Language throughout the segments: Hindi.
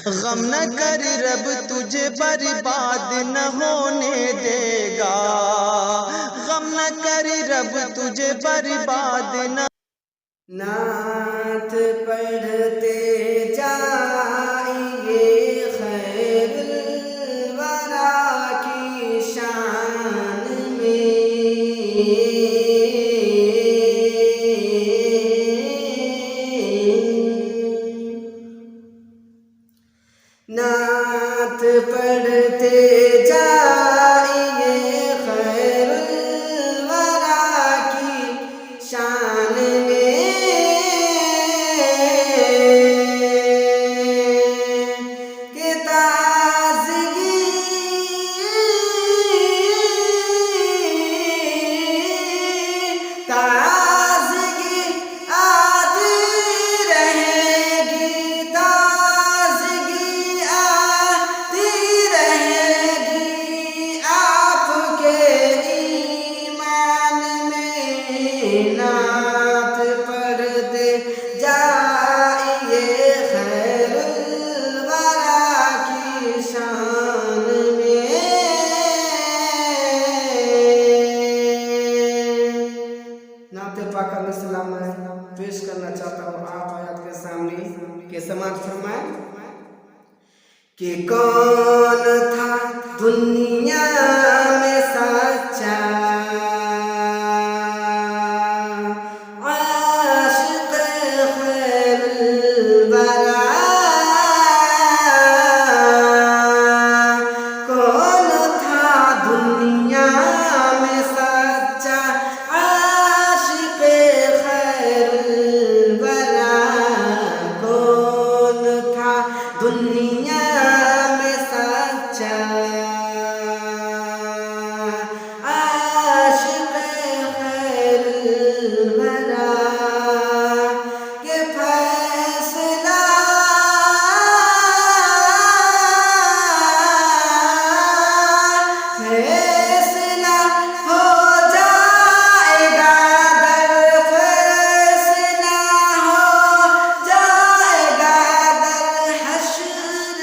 गम न कर रब तुझे बर्बाद न होने देगा, गम न कर रब तुझे बर्बाद न। नात पढ़ते जाएंगे खैरुल वरा की शान में, नात पढ़ते जाएंगे खैरुल वरा की शान में, कि ताज़गी ताज़गी आती रहेगी, ताज़गी आती रहेगी आपके ईमान में। नात पढ़ते जाइए खैरुल वरा की शान में। नात पाक अलैहिस्सलाम मैं पेश करना चाहता हूँ आप आयत के सामने के समाज फरमाए कि कौन था दुनिया में सच्चा आशिक़ खैरुल वरा, कौन था दुनिया में सच्चा आशिक़ खैरुल वरा, कौन था दुनिया में सच्चा आशिक़ खैरुल वरा, के फैसला फैसला हो जाएगा, दर फैसला हो जाएगा दर हश्र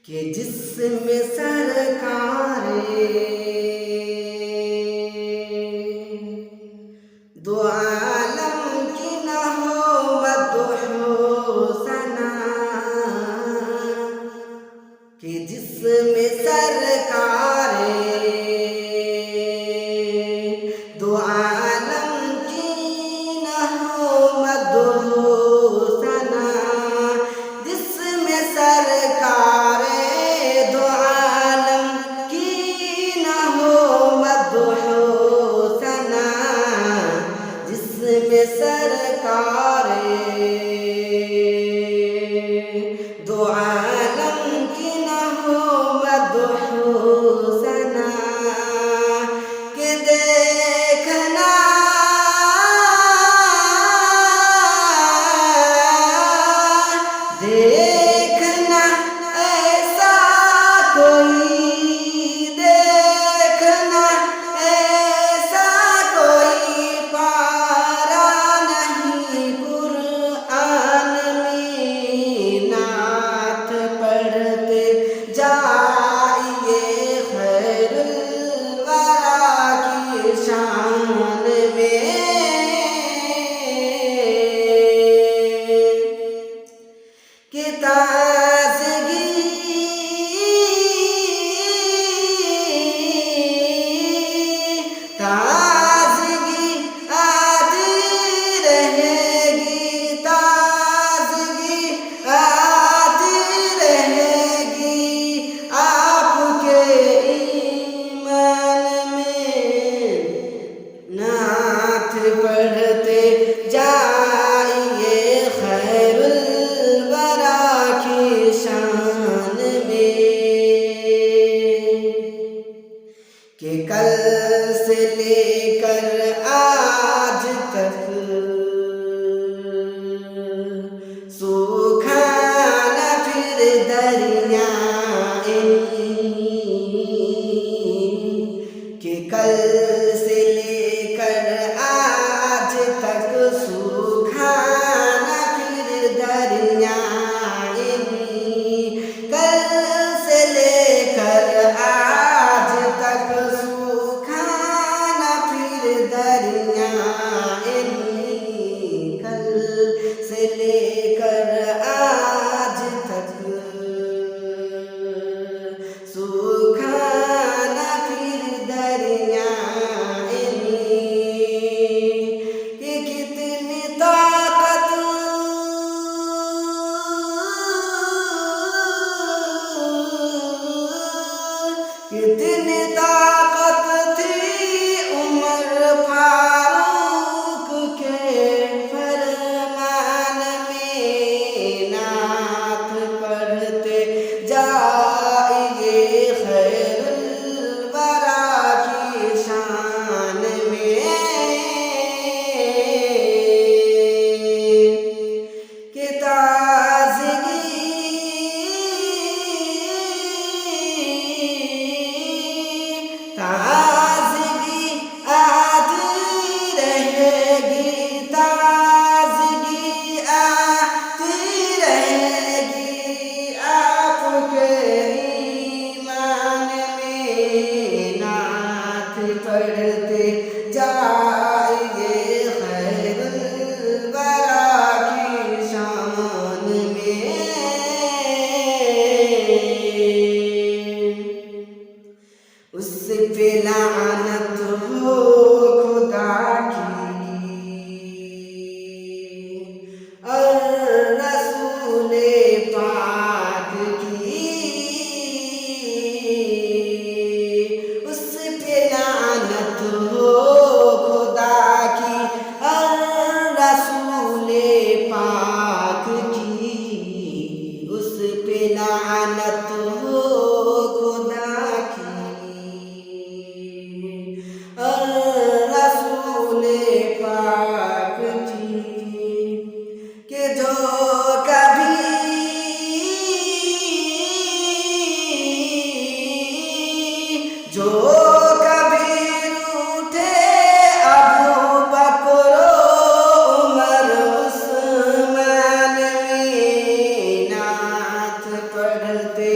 कि जिसमें सरकारे दो आलम की न हो मदहोसना, कि जिसमें सरकारे दो आलम की न हो मदहोसना, जिसमें सरकारे दो आलम की न हो मदहोसना, जिसमें सरकारे दो आलम की न हो मदहोसना, कि देखना देखना ऐसा कोई, देखना ऐसा कोई पारा नहीं कुरान में, नात पढ़ते जाइए खैरुल वरा की शान में, कि ताज़गी ताज़गी आती रहेगी, ताज़गी आती रहेगी आपके ईमान में, नात पढ़ते जाइए खैरुल वरा की शान में, कि कल से लेकर आज तक सूखा न फिर दरियाए, कि कल से लेकर आज तक सूखा न फिर दरियाए, कल से लेकर आज तक सूखा न फिर दरियाए, कल से लेकर आज तक सूखा न फिर दरियाए, कि कितनी ताकत कितनी ताकत थी उमर फारूक के फरमान में, नात पढ़ते जाइए खैरुल वरा की शान में, कि ताज़गी ताज़गी आती रहेगी, ताज़गी आती रहेगी आपके ईमान में, नात पढ़ते जाइए खैरुल वरा की शान में, उस पे लानत हो खुदा की और रसूले पाक की, उस पे लानत हो खुदा की और रसूले पाक की, उस पे लानत हो खुदा की और रसूले पाक की, कि जो कभी जो कभी रूठे अबू बकर उमर उस्मान में, नात पढ़ते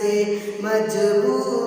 से मजबूर